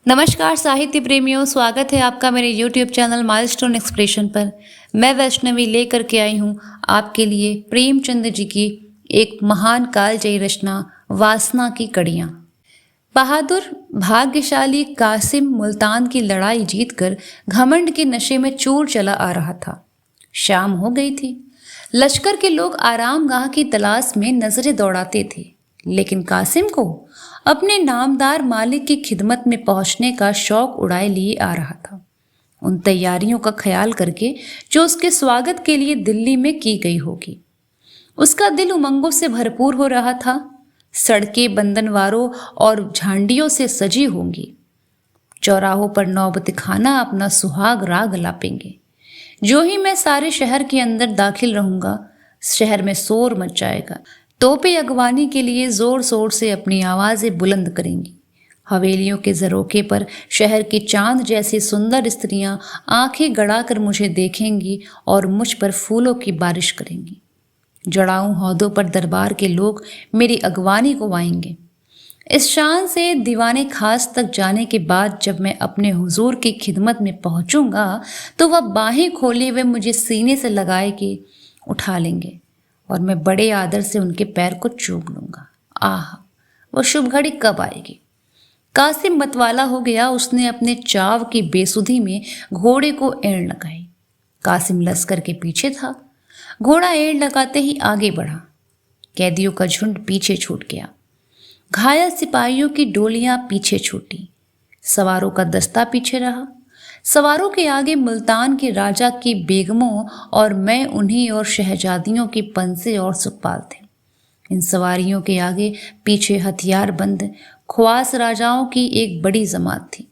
नमस्कार साहित्य प्रेमियों, स्वागत है आपका मेरे YouTube चैनल माइलस्टोन एक्सप्रेशन पर। मैं वैष्णवी लेकर के आई हूँ आपके लिए प्रेमचंद जी की एक महान कालजयी रचना वासना की कड़ियाँ। बहादुर भाग्यशाली कासिम मुल्तान की लड़ाई जीतकर घमंड के नशे में चूर चला आ रहा था। शाम हो गई थी। लश्कर के लोग आरामगाह की तलाश में नजरें दौड़ाते थे, लेकिन कासिम को अपने नामदार मालिक की खिदमत में पहुंचने का शौक उड़ाए लिए आ रहा था। उन तैयारियों का ख्याल करके जो उसके स्वागत के लिए दिल्ली में की गई होगी, उसका दिल उमंगों से भरपूर हो रहा था। सड़कें बंधनवारों और झांडियों से सजी होंगी। चौराहों पर नौबत खाना अपना सुहाग राग लापेंगे। जो ही मैं सारे शहर के अंदर दाखिल रहूंगा, शहर में शोर मच जाएगा। तोपें अगवानी के लिए जोर शोर से अपनी आवाजें बुलंद करेंगी। हवेलियों के झरोखे पर शहर की चांद जैसी सुंदर स्त्रियां आंखें गड़ाकर मुझे देखेंगी और मुझ पर फूलों की बारिश करेंगी। जड़ाऊ हौदों पर दरबार के लोग मेरी अगवानी को आएंगे। इस शान से दीवाने खास तक जाने के बाद जब मैं अपने हुजूर की खिदमत में पहुंचूंगा, तो वह बाहें खोले हुए मुझे सीने से लगाए के उठा लेंगे और मैं बड़े आदर से उनके पैर को चूम लूंगा। आह, वह शुभ घड़ी कब आएगी। कासिम मतवाला हो गया। उसने अपने चाव की बेसुधी में घोड़े को एड़ लगाई। कासिम लश्कर के पीछे था। घोड़ा एड़ लगाते ही आगे बढ़ा। कैदियों का झुंड पीछे छूट गया। घायल सिपाहियों की डोलियां पीछे छूटी। सवारों का दस्ता पीछे रहा। सवारों के आगे मुल्तान के राजा की बेगमों और मैं उन्हीं और शहजादियों की पंसे और सुखपाल थे। इन सवारियों के आगे पीछे हथियार बंद ख्वास राजाओं की एक बड़ी जमात थी।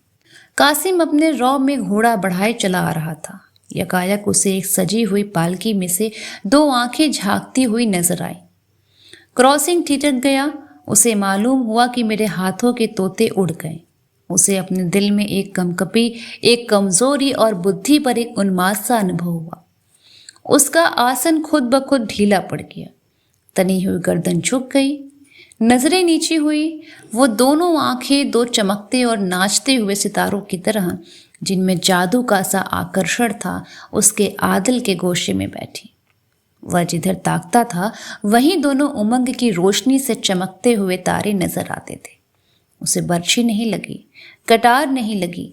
कासिम अपने रौ में घोड़ा बढ़ाए चला आ रहा था। यकायक उसे एक सजी हुई पालकी में से दो आंखें झांकती हुई नजर आई। क्रॉसिंग ठिठक गया। उसे मालूम हुआ कि मेरे हाथों के तोते उड़ गए। उसे अपने दिल में एक कंपकपी, एक कमजोरी और बुद्धि पर एक उन्माद सा अनुभव हुआ। उसका आसन खुद ब खुद ढीला पड़ गया। तनी हुई गर्दन झुक गई। नजरें नीची हुई। वो दोनों आंखें दो चमकते और नाचते हुए सितारों की तरह, जिनमें जादू का सा आकर्षण था, उसके आदिल के गोशे में बैठी। वह जिधर ताकता था वहीं दोनों उमंग की रोशनी से चमकते हुए तारे नजर आते थे। उसे बर्छी नहीं लगी, कटार नहीं लगी।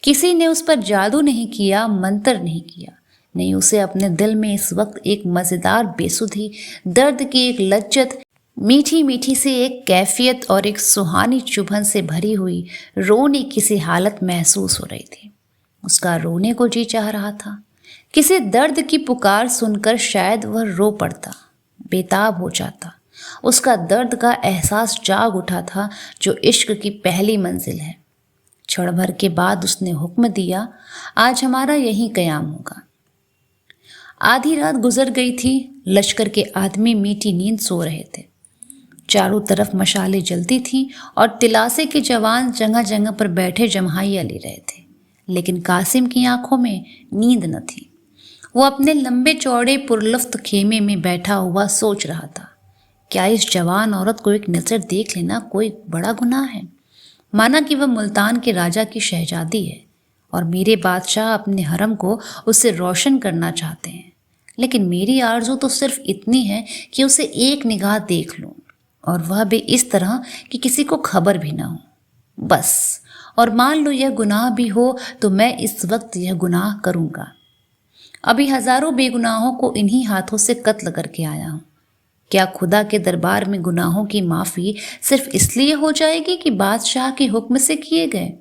किसी ने उस पर जादू नहीं किया, मंत्र नहीं किया। नहीं, उसे अपने दिल में इस वक्त एक मजेदार बेसुधी, दर्द की एक लज्जत, मीठी मीठी से एक कैफियत और एक सुहानी चुभन से भरी हुई रोने की सी हालत महसूस हो रही थी। उसका रोने को जी चाह रहा था। किसी दर्द की पुकार सुनकर शायद वह रो पड़ता, बेताब हो जाता। उसका दर्द का एहसास जाग उठा था, जो इश्क की पहली मंजिल है। क्षण भर के बाद उसने हुक्म दिया, आज हमारा यहीं कयाम होगा। आधी रात गुजर गई थी। लश्कर के आदमी मीठी नींद सो रहे थे। चारों तरफ मशालें जलती थीं और तिलासे के जवान जगह जगह पर बैठे जम्हाइयाँ ले रहे थे। लेकिन कासिम की आंखों में नींद न थी। वो अपने लंबे चौड़े पुरलफ्त खेमे में बैठा हुआ सोच रहा था, क्या इस जवान औरत को एक नज़र देख लेना कोई बड़ा गुनाह है। माना कि वह मुल्तान के राजा की शहजादी है और मेरे बादशाह अपने हरम को उससे रोशन करना चाहते हैं, लेकिन मेरी आरज़ू तो सिर्फ इतनी है कि उसे एक निगाह देख लूं, और वह भी इस तरह कि किसी को खबर भी ना हो, बस। और मान लो यह गुनाह भी हो तो मैं इस वक्त यह गुनाह करूँगा। अभी हजारों बेगुनाहों को इन्हीं हाथों से कत्ल करके आया हूँ। क्या खुदा के दरबार में गुनाहों की माफ़ी सिर्फ इसलिए हो जाएगी कि बादशाह के हुक्म से किए गए?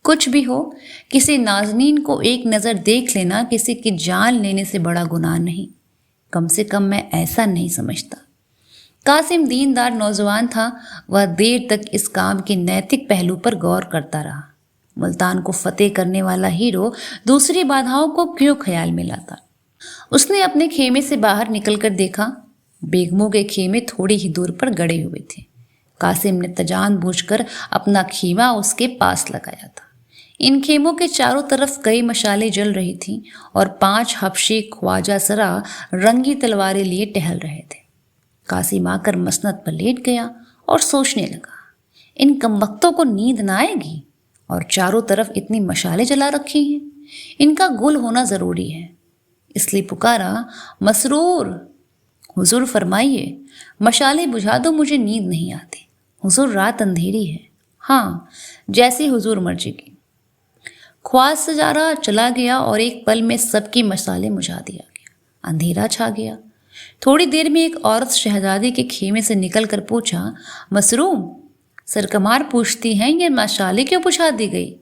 कुछ भी हो, किसी नाज़नीन को एक नज़र देख लेना किसी की जान लेने से बड़ा गुनाह नहीं। कम से कम मैं ऐसा नहीं समझता। कासिम दीनदार नौजवान था। वह देर तक इस काम के नैतिक पहलू पर गौर करता रहा। मुल्तान को फतेह करने वाला हीरो दूसरी बाधाओं को क्यों ख्याल में लाता? उसने अपने खेमे से बाहर निकलकर देखा। बेगमों के खेमे थोड़ी ही दूर पर गड़े हुए थे। कासिम ने जानबूझकर अपना खीमा उसके पास लगाया था। इन खेमों के चारों तरफ कई मशालें जल रही थीं और 5 हबशी ख्वाजा सरा रंगी तलवारें लिए टहल रहे थे। कासिम आकर मसनद पर लेट गया और सोचने लगा, इन कमबख्तों को नींद न आएगी? और चारों तरफ इतनी मशालें जला रखी हैं, इनका गुल होना ज़रूरी है। इसलिए पुकारा, मसरूर। हुजूर फरमाइए, मशालें बुझा दो, मुझे नींद नहीं आती। हुजूर रात अंधेरी है। हाँ, जैसी हुजूर मर्जी की। ख्वाज सजारा चला गया और एक पल में सबकी मसाले बुझा दिया गया। अंधेरा छा गया। थोड़ी देर में एक औरत शहजादी के खेमे से निकल कर पूछा, मशरूम, सरकमार पूछती हैं ये मशाले क्यों बुझा दी गई?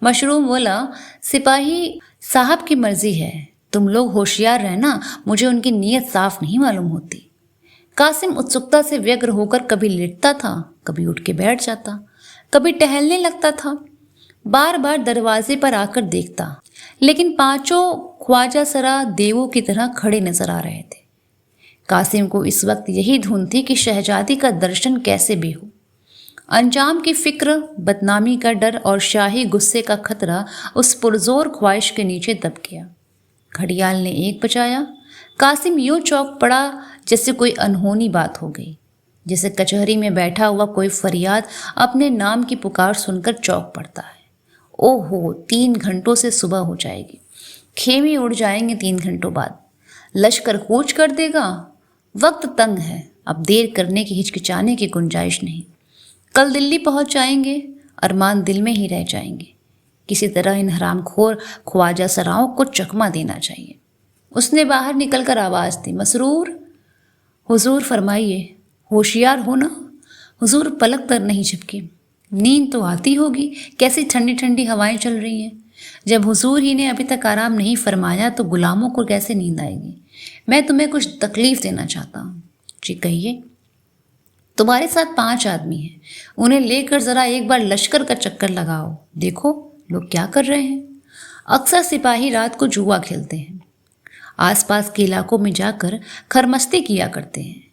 मशरूम बोला, सिपाही साहब की मर्जी है, तुम लोग होशियार रहना, मुझे उनकी नीयत साफ नहीं मालूम होती। कासिम उत्सुकता से व्यग्र होकर कभी लेटता था, कभी उठ के बैठ जाता, कभी टहलने लगता था, बार बार दरवाजे पर आकर देखता, लेकिन पांचों ख्वाजा सरा देवों की तरह खड़े नजर आ रहे थे। कासिम को इस वक्त यही धुन थी कि शहजादी का दर्शन कैसे भी हो। अंजाम की फिक्र, बदनामी का डर और शाही गुस्से का खतरा उस पुरजोर ख्वाहिश के नीचे दब गया। घड़ियाल ने 1 बजाया। कासिम यूं चौंक पड़ा जैसे कोई अनहोनी बात हो गई, जैसे कचहरी में बैठा हुआ कोई फरियाद अपने नाम की पुकार सुनकर चौंक पड़ता है। ओहो, 3 घंटों से सुबह हो जाएगी, खेमे उड़ जाएंगे 3 घंटों बाद, लश्कर कूच कर देगा। वक्त तंग है, अब देर करने की हिचकिचाने की गुंजाइश नहीं। कल दिल्ली पहुंच जाएंगे, अरमान दिल में ही रह जाएंगे। किसी तरह इन हरामखोर ख्वाजा सराओं को चकमा देना चाहिए। उसने बाहर निकलकर आवाज़ दी, मसरूर। हुजूर फरमाइए, होशियार हो ना? हुजूर पलक तर नहीं झपकी। नींद तो आती होगी, कैसी ठंडी ठंडी हवाएं चल रही हैं। जब हुजूर ही ने अभी तक आराम नहीं फरमाया तो गुलामों को कैसे नींद आएगी? मैं तुम्हें कुछ तकलीफ देना चाहता हूँ। जी कहिए। तुम्हारे साथ 5 आदमी हैं, उन्हें लेकर ज़रा एक बार लश्कर का चक्कर लगाओ, देखो लोग क्या कर रहे हैं। अक्सर सिपाही रात को जुआ खेलते हैं, आसपास के इलाकों में जाकर खरमस्ती किया करते हैं।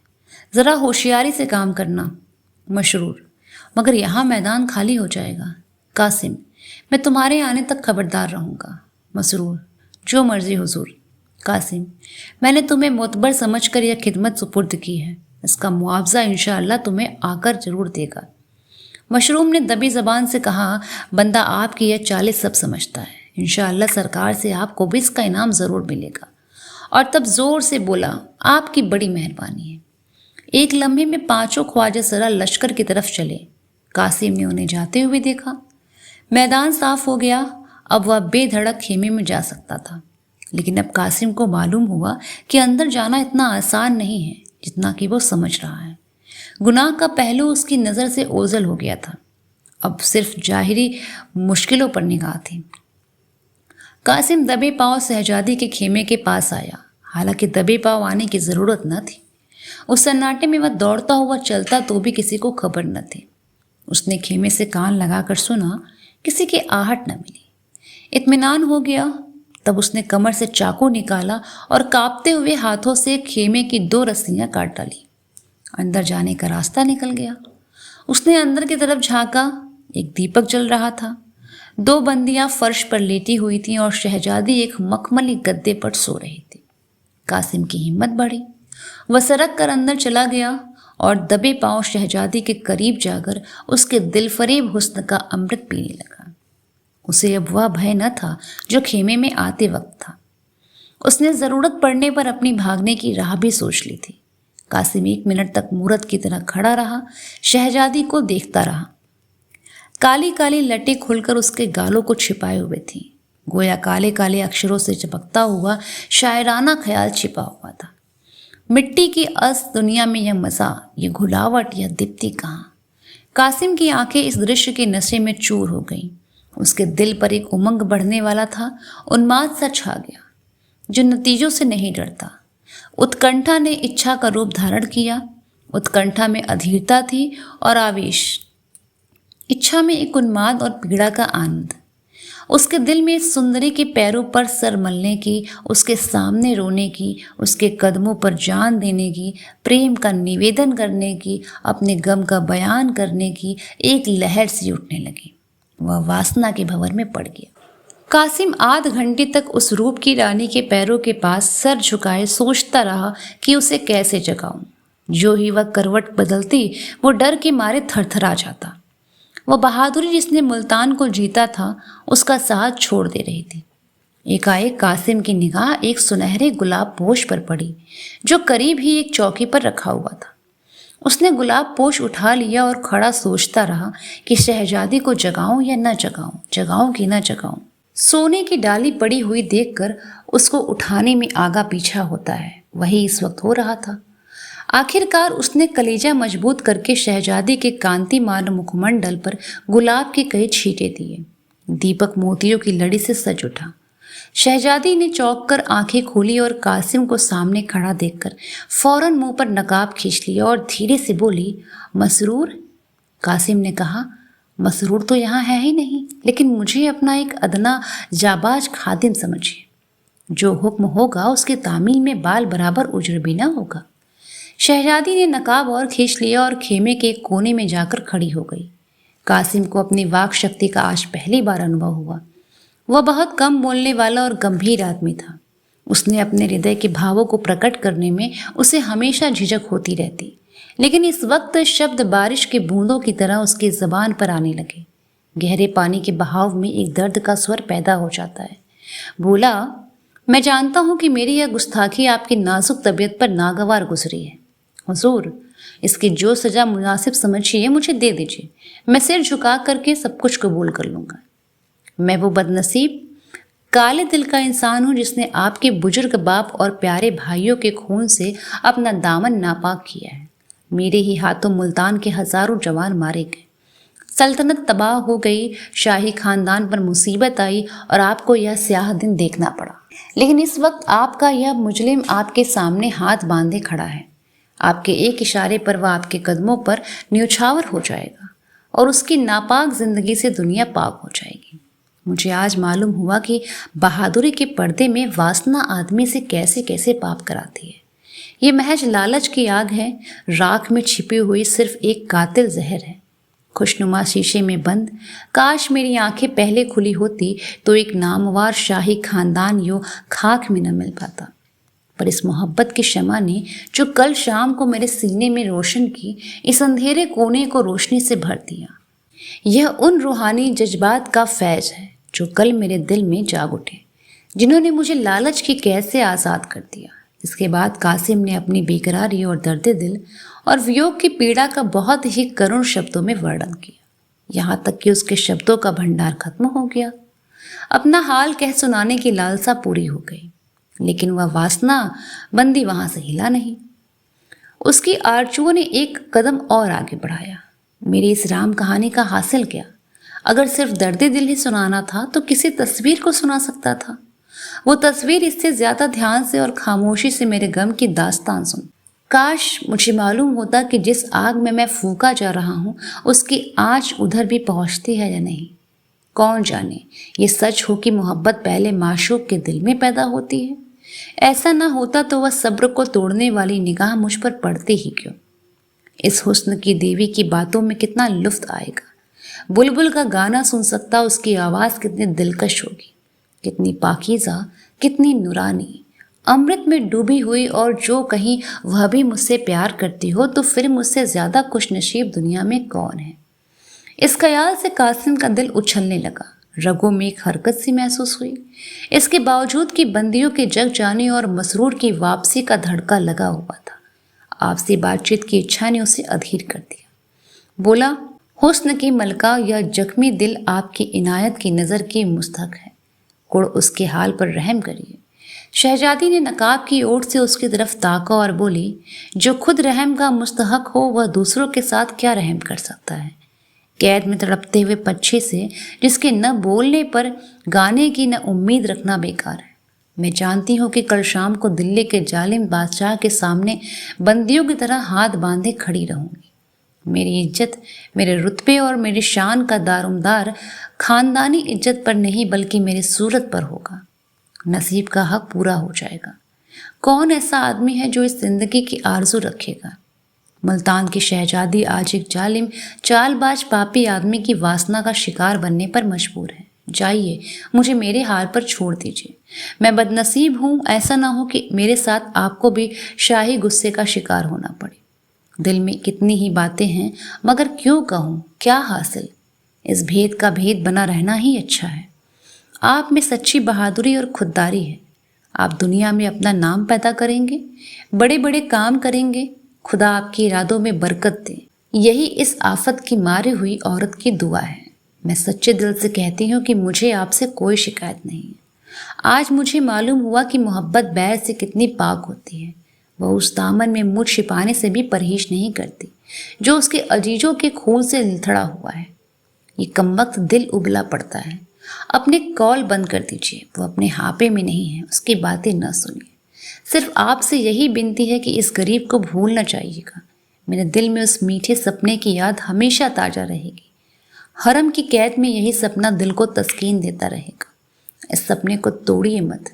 ज़रा होशियारी से काम करना मशरूर, मगर यहाँ मैदान खाली हो जाएगा। कासिम, मैं तुम्हारे आने तक खबरदार रहूँगा। मसरूर, जो मर्जी हुजूर। कासिम, मैंने तुम्हें मोतबर समझकर यह खिदमत सुपुर्द की है, इसका मुआवजा इंशाअल्लाह तुम्हें आकर जरूर देगा। मशरूम ने दबी ज़बान से कहा, बंदा आपकी यह चालें सब समझता है, इंशाअल्लाह सरकार से आपको भी इसका इनाम ज़रूर मिलेगा। और तब ज़ोर से बोला, आपकी बड़ी मेहरबानी है। एक लम्हे में 5 ख्वाजा सरा लश्कर की तरफ चले। कासिम ने उन्हें जाते हुए देखा। मैदान साफ हो गया, अब वह बेधड़क खेमे में जा सकता था। लेकिन अब कासिम को मालूम हुआ कि अंदर जाना इतना आसान नहीं है जितना कि वो समझ रहा है। गुनाह का पहलू उसकी नज़र से ओझल हो गया था, अब सिर्फ जाहिरी मुश्किलों पर निगाह थी। कासिम दबे पांव शहजादी के खेमे के पास आया, हालांकि दबे पांव आने की ज़रूरत न थी। उस सन्नाटे में वह दौड़ता हुआ चलता तो भी किसी को खबर न थी। उसने खेमे से कान लगाकर सुना, किसी की आहट न मिली। इत्मीनान हो गया। तब उसने कमर से चाकू निकाला और कांपते हुए हाथों से खेमे की 2 रस्सियां काट डाली। अंदर जाने का रास्ता निकल गया। उसने अंदर की तरफ झांका, एक दीपक जल रहा था। 2 बंदियां फर्श पर लेटी हुई थीं और शहजादी एक मखमली गद्दे पर सो रही थी। कासिम की हिम्मत बढ़ी। वह सरक कर अंदर चला गया और दबे पांव शहजादी के करीब जाकर उसके दिलफरेब हुस्न का अमृत पीने लगा। उसे अब वह भय न था जो खेमे में आते वक्त था। उसने ज़रूरत पड़ने पर अपनी भागने की राह भी सोच ली थी। कासिम 1 मिनट तक मूरत की तरह खड़ा रहा, शहजादी को देखता रहा। काली काली लटें खुलकर उसके गालों को छिपाए हुए थीं, गोया काले काले अक्षरों से चमकता हुआ शायराना ख्याल छिपा हुआ था। मिट्टी की अस्त दुनिया में यह मज़ा, यह घुलावट, यह दीप्ति कहाँ? कासिम की आंखें इस दृश्य के नशे में चूर हो गईं। उसके दिल पर एक उमंग बढ़ने वाला था, उन्माद सा छा गया जो नतीजों से नहीं डरता। उत्कंठा ने इच्छा का रूप धारण किया। उत्कंठा में अधीरता थी और आवेश, इच्छा में एक उन्माद और पीड़ा का आनंद। उसके दिल में इस सुंदरी के पैरों पर सर मलने की, उसके सामने रोने की, उसके कदमों पर जान देने की, प्रेम का निवेदन करने की, अपने गम का बयान करने की एक लहर सी उठने लगी। वह वासना के भंवर में पड़ गया। कासिम आध घंटे तक उस रूप की रानी के पैरों के पास सर झुकाए सोचता रहा कि उसे कैसे जगाऊं। जो ही वह करवट बदलती वो डर के मारे थरथरा जाता। वह बहादुरी जिसने मुल्तान को जीता था उसका साथ छोड़ दे रही थी। एकाएक कासिम की निगाह एक सुनहरे गुलाब पोश पर पड़ी जो करीब ही एक चौकी पर रखा हुआ था। उसने गुलाब पोश उठा लिया और खड़ा सोचता रहा कि शहजादी को जगाऊं या न जगाऊं, जगाऊं कि न जगाऊं। सोने की डाली पड़ी हुई देखकर उसको उठाने में आगा पीछा होता है, वही इस वक्त हो रहा था। आखिरकार उसने कलेजा मजबूत करके शहजादी के कांतिमान मुखमंडल पर गुलाब के कई छींटे दिए। दीपक मोतियों की लड़ी से सज उठा। शहजादी ने चौंक कर आंखें खोली और कासिम को सामने खड़ा देखकर फौरन मुंह पर नकाब खींच लिया और धीरे से बोली, मसरूर। कासिम ने कहा, मसरूर तो यहाँ है ही नहीं, लेकिन मुझे अपना एक अदना जाबाज खादिम समझिए। जो हुक्म होगा उसके तामील में बाल बराबर उजर भी न होगा। शहजादी ने नकाब और खींच लिया और खेमे के एक कोने में जाकर खड़ी हो गई। कासिम को अपनी वाक शक्ति का आज पहली बार अनुभव हुआ। वह बहुत कम बोलने वाला और गंभीर आदमी था। उसने अपने हृदय के भावों को प्रकट करने में उसे हमेशा झिझक होती रहती, लेकिन इस वक्त शब्द बारिश की बूंदों की तरह उसकी ज़बान पर आने लगे। गहरे पानी के बहाव में एक दर्द का स्वर पैदा हो जाता है। बोला, मैं जानता हूँ कि मेरी यह गुस्ताखी आपकी नाजुक तबीयत पर नागवार गुजरी है। हुजूर, इसकी जो सज़ा मुनासिब समझिए मुझे दे दीजिए, मैं सिर झुका करके सब कुछ कबूल कर लूँगा। मैं वो बदनसीब काले दिल का इंसान हूँ जिसने आपके बुजुर्ग बाप और प्यारे भाइयों के खून से अपना दामन नापाक किया है। मेरे ही हाथों मुल्तान के हजारों जवान मारे गए, सल्तनत तबाह हो गई, शाही खानदान पर मुसीबत आई और आपको यह स्याह दिन देखना पड़ा। लेकिन इस वक्त आपका यह मुजलिम आपके सामने हाथ बांधे खड़ा है। आपके एक इशारे पर वह आपके कदमों पर न्यौछावर हो जाएगा और उसकी नापाक जिंदगी से दुनिया पाक हो जाएगी। मुझे आज मालूम हुआ कि बहादुरी के पर्दे में वासना आदमी से कैसे कैसे पाप कराती है। ये महज लालच की आग है, राख में छिपी हुई सिर्फ एक कातिल जहर है। खुशनुमा शीशे में बंद, काश मेरी आंखें पहले खुली होती तो एक नामवार शाही खानदान यूं खाक में न मिल पाता। पर इस मोहब्बत की शमा ने जो कल शाम को मेरे सीने में रोशन की, इस अंधेरे कोने को रोशनी से भर दिया। यह उन रूहानी जज्बात का फैज है जो कल मेरे दिल में जाग उठे, जिन्होंने मुझे लालच की कैद से आज़ाद कर दिया। इसके बाद कासिम ने अपनी बेकरारी और दर्द दिल और वियोग की पीड़ा का बहुत ही करुण शब्दों में वर्णन किया, यहाँ तक कि उसके शब्दों का भंडार खत्म हो गया। अपना हाल कह सुनाने की लालसा पूरी हो गई, लेकिन वह वासना बंदी वहां से हिला नहीं। उसकी आरजुओं ने एक कदम और आगे बढ़ाया। मेरी इस राम कहानी का हासिल क्या? अगर सिर्फ दर्द दिल ही सुनाना था तो किसी तस्वीर को सुना सकता था। वो तस्वीर इससे ज्यादा ध्यान से और खामोशी से मेरे गम की दास्तान सुन। काश मुझे मालूम होता कि जिस आग में मैं फूका जा रहा हूँ उसकी आँच उधर भी पहुँचती है या नहीं। कौन जाने ये सच हो कि मोहब्बत पहले माशूक के दिल में पैदा होती है। ऐसा ना होता तो वह सब्र को तोड़ने वाली निगाह मुझ पर पड़ती ही क्यों। इस हुस्न की देवी की बातों में कितना लुत्फ आएगा। बुलबुल का गाना सुन सकता, उसकी आवाज़ कितनी दिलकश होगी, कितनी पाकीज़ा, कितनी नूरानी, अमृत में डूबी हुई। और जो कहीं वह भी मुझसे प्यार करती हो तो फिर मुझसे ज़्यादा खुशनसीब दुनिया में कौन है। इस ख्याल से कासिम का दिल उछलने लगा, रगों में एक हरकत सी महसूस हुई। इसके बावजूद कि बंदियों के जग जाने और मसरूर की वापसी का धड़का लगा हुआ था, आपसी बातचीत की इच्छा ने उसे अधीर कर दिया। बोला, हुस्न की मलका, यह जख्मी दिल आपकी इनायत की नज़र की मुस्तहक है, कुड़ उसके हाल पर रहम करिए। शहजादी ने नकाब की ओर से उसकी तरफ ताका और बोली, जो खुद रहम का मुस्तहक हो वह दूसरों के साथ क्या रहम कर सकता है। कैद में तड़पते हुए पक्षी से जिसके न बोलने पर गाने की न उम्मीद रखना बेकार है। मैं जानती हूँ कि कल शाम को दिल्ली के जालिम बादशाह के सामने बंदियों की तरह हाथ बांधे खड़ी रहूंगी। मेरी इज्जत, मेरे रुतबे और मेरी शान का दारोमदार खानदानी इज्जत पर नहीं बल्कि मेरी सूरत पर होगा। नसीब का हक पूरा हो जाएगा। कौन ऐसा आदमी है जो इस जिंदगी की आरजू रखेगा। मुल्तान की शहजादी आज एक जालिम चालबाज पापी आदमी की वासना का शिकार बनने पर मजबूर है। जाइए, मुझे मेरे हाल पर छोड़ दीजिए। मैं बदनसीब हूँ, ऐसा ना हो कि मेरे साथ आपको भी शाही गुस्से का शिकार होना पड़े। दिल में कितनी ही बातें हैं, मगर क्यों कहूँ, क्या हासिल। इस भेद का भेद बना रहना ही अच्छा है। आप में सच्ची बहादुरी और खुददारी है। आप दुनिया में अपना नाम पैदा करेंगे, बड़े बड़े काम करेंगे। खुदा आपके इरादों में बरकत दे। यही इस आफत की मारी हुई औरत की दुआ है। मैं सच्चे दिल से कहती हूँ कि मुझे आपसे कोई शिकायत नहीं है। आज मुझे मालूम हुआ कि मोहब्बत बैर से कितनी पाक होती है। वह उस दामन में मुझ छिपाने से भी परहेज नहीं करती जो उसके अजीजों के खून से लिथड़ा हुआ है। ये कमबख्त दिल उबला पड़ता है। अपने कॉल बंद कर दीजिए। वो अपने हापे में नहीं है, उसकी बातें न सुनिए। सिर्फ आपसे यही विनती है कि इस गरीब को भूलना चाहिएगा। मेरे दिल में उस मीठे सपने की याद हमेशा ताज़ा रहेगी। हरम की कैद में यही सपना दिल को तस्कीन देता रहेगा। इस सपने को तोड़िए मत।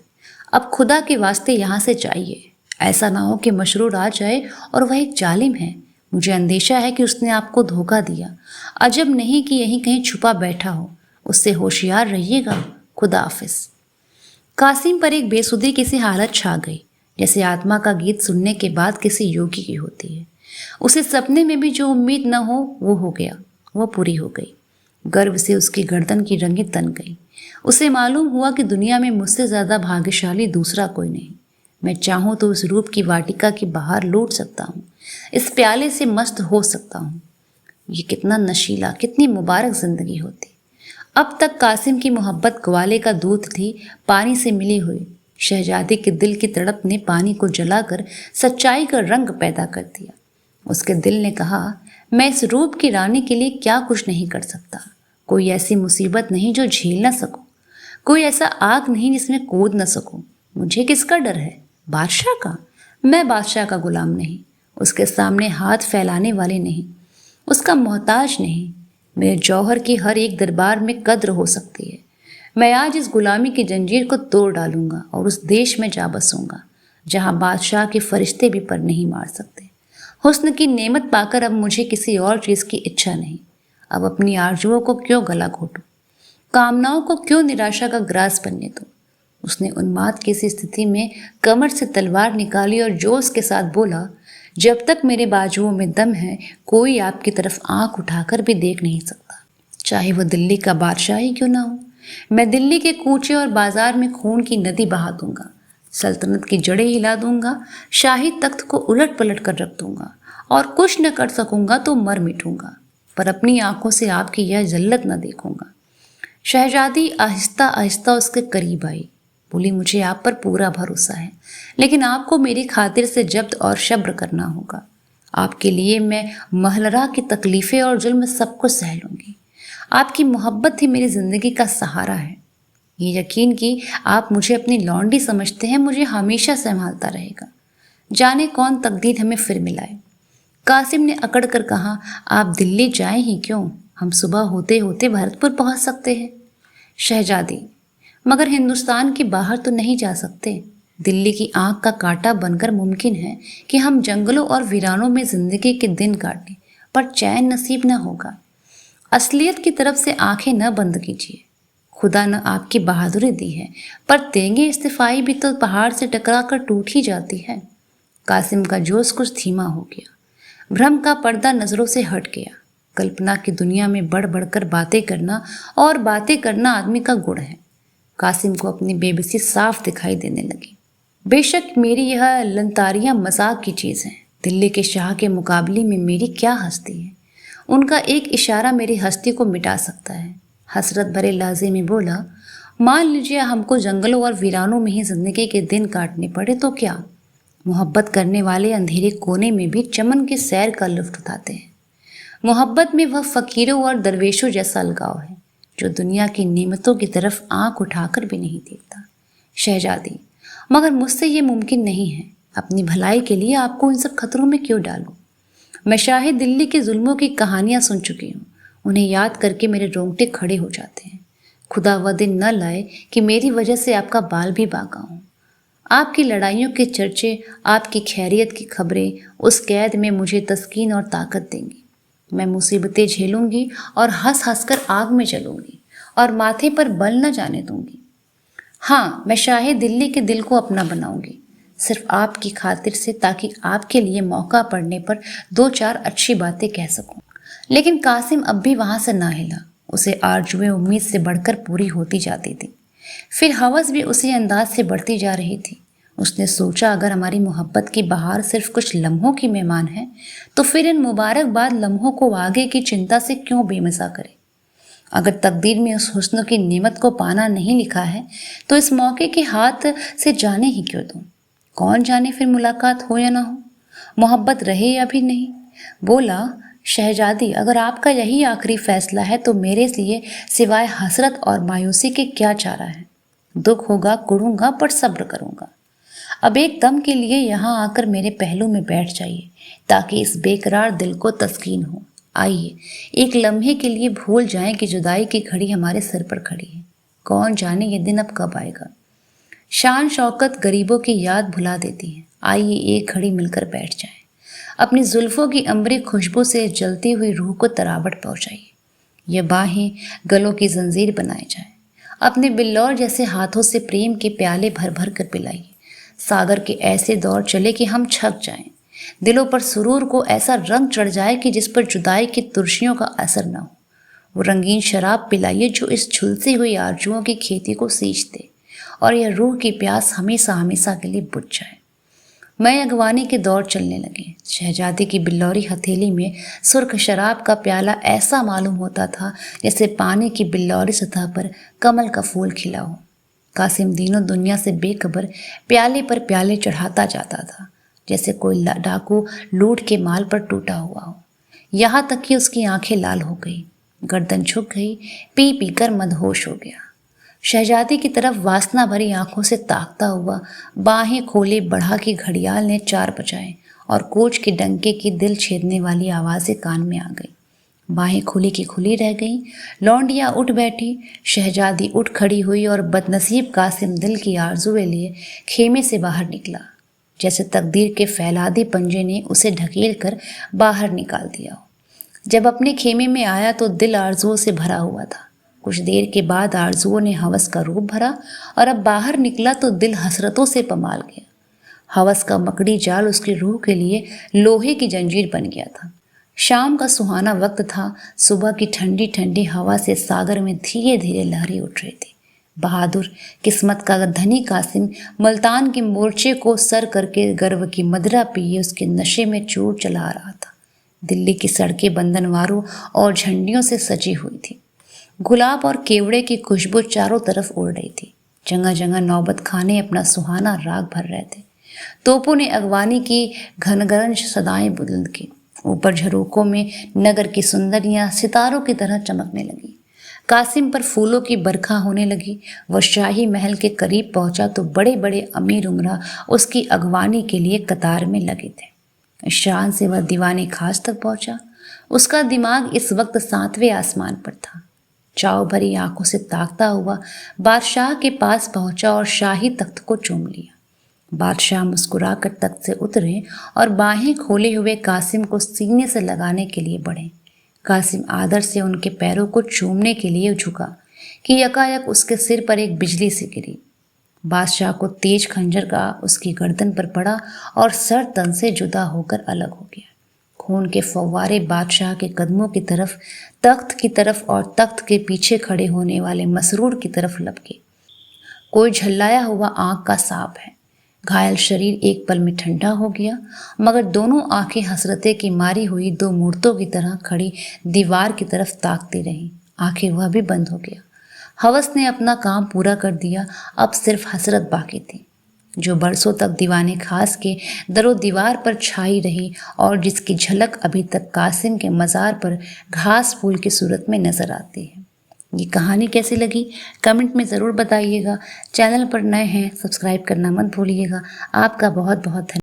अब खुदा के वास्ते यहाँ से जाइए। ऐसा ना हो कि मशरूर आ जाए और वह एक जालिम है। मुझे अंदेशा है कि उसने आपको धोखा दिया। अजब नहीं कि यहीं कहीं छुपा बैठा हो। उससे होशियार रहिएगा। खुदा हाफिज। कासिम पर एक बेसुधी किसी हालत छा गई, जैसे आत्मा का गीत सुनने के बाद किसी योगी की होती है। उसे सपने में भी जो उम्मीद न हो वो हो गया, वो पूरी हो गई। गर्व से उसकी गर्दन की रंगें तन गई। उसे मालूम हुआ कि दुनिया में मुझसे ज़्यादा भाग्यशाली दूसरा कोई नहीं। मैं चाहूँ तो उस रूप की वाटिका की बाहर लौट सकता हूँ, इस प्याले से मस्त हो सकता हूँ। ये कितना नशीला, कितनी मुबारक जिंदगी होती। अब तक कासिम की मोहब्बत ग्वाले का दूध थी, पानी से मिली हुई। शहजादी के दिल की तड़प ने पानी को जलाकर सच्चाई का रंग पैदा कर दिया। उसके दिल ने कहा, मैं इस रूप की रानी के लिए क्या कुछ नहीं कर सकता। कोई ऐसी मुसीबत नहीं जो झेल न सकूं, कोई ऐसा आग नहीं जिसमें कूद न सकूं। मुझे किसका डर है? बादशाह का। मैं बादशाह का गुलाम नहीं, उसके सामने हाथ फैलाने वाली नहीं, उसका मोहताज नहीं। मेरे जौहर की हर एक दरबार में कद्र हो सकती है। मैं आज इस गुलामी की जंजीर को तोड़ डालूंगा और उस देश में जा बसूंगा जहां बादशाह के फरिश्ते भी पर नहीं मार सकते। हुस्न की नेमत पाकर अब मुझे किसी और चीज़ की इच्छा नहीं। अब अपनी आरजुओं को क्यों गला घोटूं, कामनाओं को क्यों निराशा का ग्रास बनने दूं। उसने उन्माद की सी स्थिति में कमर से तलवार निकाली और जोश के साथ बोला, जब तक मेरे बाजुओं में दम है कोई आपकी तरफ आंख उठाकर भी देख नहीं सकता, चाहे वह दिल्ली का बादशाह ही क्यों ना हो। मैं दिल्ली के कूचे और बाजार में खून की नदी बहा दूंगा, सल्तनत की जड़ें हिला दूंगा, शाही तख्त को उलट पलट कर रख दूंगा और कुछ न कर सकूंगा तो मर मिटूंगा, पर अपनी आंखों से आपकी यह जल्लत न देखूंगा। शहजादी आहिस्ता आहिस्ता उसके करीब आई, बोली, मुझे आप पर पूरा भरोसा है, लेकिन आपको मेरी खातिर से जब्त और शब्र करना होगा। आपके लिए मैं महलरा की तकलीफ़ें और जुल्म सब कुछ सह लूँगी। आपकी मोहब्बत ही मेरी ज़िंदगी का सहारा है। ये यकीन कि आप मुझे अपनी लौंडी समझते हैं मुझे हमेशा संभालता रहेगा। जाने कौन तकदीर हमें फिर मिलाए। कासिम ने अकड़ कर कहा, आप दिल्ली जाएं ही क्यों, हम सुबह होते होते भरतपुर पहुंच सकते हैं। शहजादी, मगर हिंदुस्तान के बाहर तो नहीं जा सकते। दिल्ली की आंख का कांटा बनकर मुमकिन है कि हम जंगलों और वीरानों में जिंदगी के दिन काटें, पर चैन नसीब न होगा। असलियत की तरफ से आंखें न बंद कीजिए। खुदा न आपकी बहादुरी दी है, पर तेंगे इस्तीफाई भी तो पहाड़ से टकरा कर टूट ही जाती है। कासिम का जोश कुछ धीमा हो गया। भ्रम का पर्दा नजरों से हट गया। कल्पना की दुनिया में बढ़ बढ़कर बातें करना और बातें करना आदमी का गुण है। कासिम को अपनी बेबसी साफ दिखाई देने लगी। बेशक मेरी यह लंतारियां मजाक की चीज़ हैं। दिल्ली के शाह के मुकाबले में मेरी क्या हस्ती है। उनका एक इशारा मेरी हस्ती को मिटा सकता है। हसरत भरे लहजे में बोला, मान लीजिए हमको जंगलों और वीरानों में ही जिंदगी के दिन काटने पड़े तो क्या। मोहब्बत करने वाले अंधेरे कोने में भी चमन की सैर का लुत्फ उठाते हैं। मोहब्बत में वह फकीरों और दरवेशों जैसा अलगाव है जो दुनिया की नेमतों की तरफ आंख उठाकर भी नहीं देखता। शहजादी, मगर मुझसे ये मुमकिन नहीं है। अपनी भलाई के लिए आपको इन सब खतरों में क्यों डालूं। मैं शाही दिल्ली के जुल्मों की कहानियां सुन चुकी हूँ। उन्हें याद करके मेरे रोंगटे खड़े हो जाते हैं। खुदा वह दिन न लाए कि मेरी वजह से आपका बाल भी बांका हो। आपकी लड़ाइयों के चर्चे, आपकी खैरियत की खबरें उस कैद में मुझे तस्कीन और ताकत देंगी। मैं मुसीबतें झेलूंगी और हंस हंस कर आग में जलूंगी और माथे पर बल न जाने दूंगी। हाँ, मैं शाही दिल्ली के दिल को अपना बनाऊंगी, सिर्फ आपकी खातिर से, ताकि आपके लिए मौका पड़ने पर दो चार अच्छी बातें कह सकूं। लेकिन कासिम अब भी वहां से ना हिला। उसे आरजुएं उम्मीद से बढ़कर पूरी होती जाती थी। फिर हवस भी उसी अंदाज से बढ़ती जा रही थी। उसने सोचा अगर हमारी मोहब्बत की बहार सिर्फ कुछ लम्हों की मेहमान है तो फिर इन मुबारकबाद लम्हों को आगे की चिंता से क्यों बेमसा करे। अगर तकदीर में उस हुस्न की नेमत को पाना नहीं लिखा है तो इस मौके के हाथ से जाने ही क्यों दूं। कौन जाने फिर मुलाकात हो या ना हो, मोहब्बत रहे या भी नहीं। बोला, शहजादी अगर आपका यही आखिरी फैसला है तो मेरे लिए सिवाय हसरत और मायूसी के क्या चारा है। दुख होगा, कुड़ूंगा, पर सब्र करूंगा। अब एक दम के लिए यहाँ आकर मेरे पहलू में बैठ जाइए ताकि इस बेकरार दिल को तस्कीन हो। आइए एक लम्हे के लिए भूल जाएं कि जुदाई की घड़ी हमारे सिर पर खड़ी है। कौन जाने ये दिन अब कब आएगा। शान शौकत गरीबों की याद भुला देती है। आइए एक घड़ी मिलकर बैठ जाएं। अपनी जुल्फों की अंबरी खुशबू से जलती हुई रूह को तरावट पहुंचाइए। ये बाहें गलों की जंजीर बनाए जाएं। अपने बिल्लौर जैसे हाथों से प्रेम के प्याले भर भर कर पिलाइए। सागर के ऐसे दौर चले कि हम छक जाएं। दिलों पर सुरूर को ऐसा रंग चढ़ जाए कि जिस पर जुदाई की तुर्शियों का असर न हो। वो रंगीन शराब पिलाइए जो इस झुलसी हुई आरजुओं की खेती को सींच दे और यह रूह की प्यास हमेशा हमेशा के लिए बुझ जाए। मैं अगवानी के दौर चलने लगे। शहजादी की बिल्लौरी हथेली में सुर्ख शराब का प्याला ऐसा मालूम होता था जैसे पानी की बिल्लौरी सतह पर कमल का फूल खिला हो। कासिम दिनों दुनिया से बेखबर प्याले पर प्याले चढ़ाता जाता था जैसे कोई डाकू लूट के माल पर टूटा हुआ हो। यहाँ तक कि उसकी आंखें लाल हो गई, गर्दन झुक गई, पी पी कर मदहोश हो गया। शहजादी की तरफ वासना भरी आंखों से ताकता हुआ बाहें खोले बढ़ा की घड़ियाल ने 4 बजाए और कोच के डंके की दिल छेदने वाली आवाज़ें कान में आ गई। बाहें खुली की खुली रह गईं। लौंडिया उठ बैठी। शहजादी उठ खड़ी हुई और बदनसीब कासिम दिल की आरजुएं लिए खेमे से बाहर निकला। जैसे तकदीर के फैलादे पंजे ने उसे ढकेल कर बाहर निकाल दिया हो। जब अपने खेमे में आया तो दिल आरजुओं से भरा हुआ था। कुछ देर के बाद आरजुओं ने हवस का रूप भरा और अब बाहर निकला तो दिल हसरतों से पमाल गया। हवस का मकड़ी जाल उसकी रूह के लिए लोहे की जंजीर बन गया था। शाम का सुहाना वक्त था। सुबह की ठंडी ठंडी हवा से सागर में धीरे धीरे लहरें उठ रही थी। बहादुर किस्मत का धनी कासिम मुल्तान के मोर्चे को सर करके गर्व की मदिरा पिए उसके नशे में चूर चला रहा था। दिल्ली की सड़कें बंधनवारों और झंडियों से सजी हुई थी। गुलाब और केवड़े की खुशबू चारों तरफ उड़ रही थी। जगह जगह नौबत खाने अपना सुहाना राग भर रहे थे। तोपों ने अगवानी की घनगरंज सदाएं बुलंद की। ऊपर झरोकों में नगर की सुंदरियां सितारों की तरह चमकने लगी। कासिम पर फूलों की बरखा होने लगी। वह शाही महल के करीब पहुंचा तो बड़े बड़े अमीर उमरा उसकी अगवानी के लिए कतार में लगे थे। शान से वह दीवाने खास तक पहुंचा। उसका दिमाग इस वक्त 7वें आसमान पर था। चाव भरी आंखों से ताकता हुआ बादशाह के पास पहुंचा और शाही तख्त को चूम लिया। बादशाह मुस्कुराकर तख्त से उतरे और बाहें खोले हुए कासिम को सीने से लगाने के लिए बढ़े। कासिम आदर से उनके पैरों को चूमने के लिए झुका कि यकायक उसके सिर पर एक बिजली सी गिरी। बादशाह को तेज खंजर का उसकी गर्दन पर पड़ा और सर तन से जुदा होकर अलग हो गया। खून के फव्वारे बादशाह के कदमों की तरफ, तख्त की तरफ और तख्त के पीछे खड़े होने वाले मसरूर की तरफ लपके। कोई झल्लाया हुआ आंख का सांप है। घायल शरीर एक पल में ठंडा हो गया, मगर दोनों आंखें हसरते की मारी हुई 2 मूर्तों की तरह खड़ी दीवार की तरफ ताकती रहीं। आखिर वह भी बंद हो गया। हवस ने अपना काम पूरा कर दिया। अब सिर्फ हसरत बाकी थी, जो बरसों तक दीवाने खास के दरो दीवार पर छाई रही और जिसकी झलक अभी तक कासिम के मज़ार पर घास फूल की सूरत में नजर आती है। ये कहानी कैसी लगी कमेंट में ज़रूर बताइएगा। चैनल पर नए हैं सब्सक्राइब करना मत भूलिएगा। आपका बहुत बहुत धन्यवाद।